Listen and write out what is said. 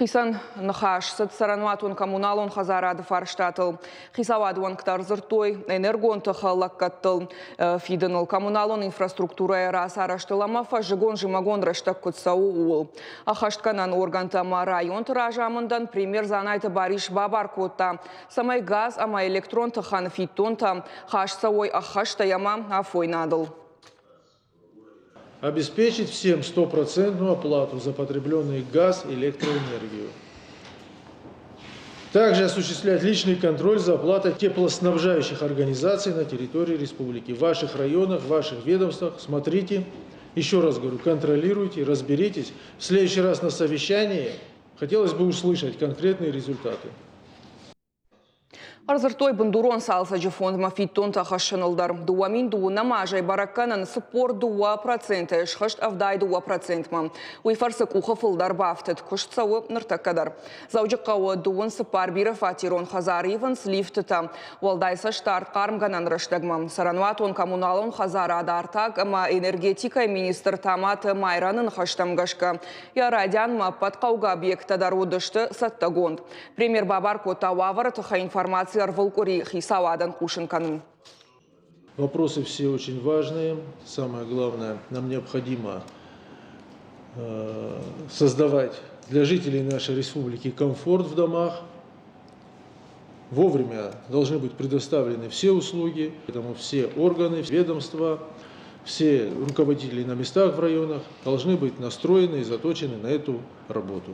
Қисан нахаш сыт сарануатун коммуналон хазарады фарштатыл. Хисавадуан ктар зыртой, энергон тахалаккаттыл. Фиденл коммуналон инфраструктура рас араштылама фажигон жимагон раштак кутсау уыл. Ахаштканан органтама район тыражамындан пример занайты бариш бабар котта. Самай газ, ама электрон тахан фитонта. Хашсавой ахаштаяма афойнадыл. Обеспечить всем 100% оплату за потребленный газ и электроэнергию. Также осуществлять личный контроль за оплатой теплоснабжающих организаций на территории республики. В ваших районах, в ваших ведомствах смотрите, еще раз говорю, контролируйте, разберитесь. В следующий раз на совещании хотелось бы услышать конкретные результаты. Арзыртой бандурон салса жефонд мафиттон тахашынылдар. Дуамин дуына мажай баракканан спор 2% ешхышт авдай 2%. Уйфарсы куха фылдар бафтет, кушцауы ныртаккадар. Заужыққауы дуын сыпар бирі фатирон хазаривын слифтыта. Уалдайса штарт қармганан рыштагма. Сарануатон коммуналон хазара адартаг, ама энергетика министр тамат майранын хаштамгашка. Ярадян маппат қауға объектадар удышты саттагонд. Премьер Бабар Котауавар тыха информация Вопросы все очень важные. Самое главное, нам необходимо создавать для жителей нашей республики комфорт в домах. Вовремя должны быть предоставлены все услуги, поэтому все органы, ведомства, все руководители на местах в районах должны быть настроены и заточены на эту работу.